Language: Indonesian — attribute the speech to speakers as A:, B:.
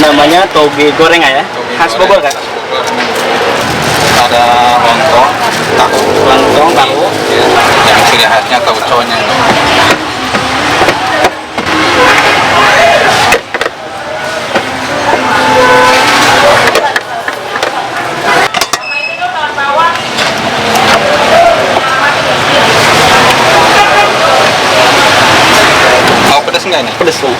A: namanya toge goreng ya? Khas Bogor kan?
B: Ada lontong, tahu, ya, yang ciri khasnya tauconya. Mau pedas nggak nih?
A: Pedes tuh.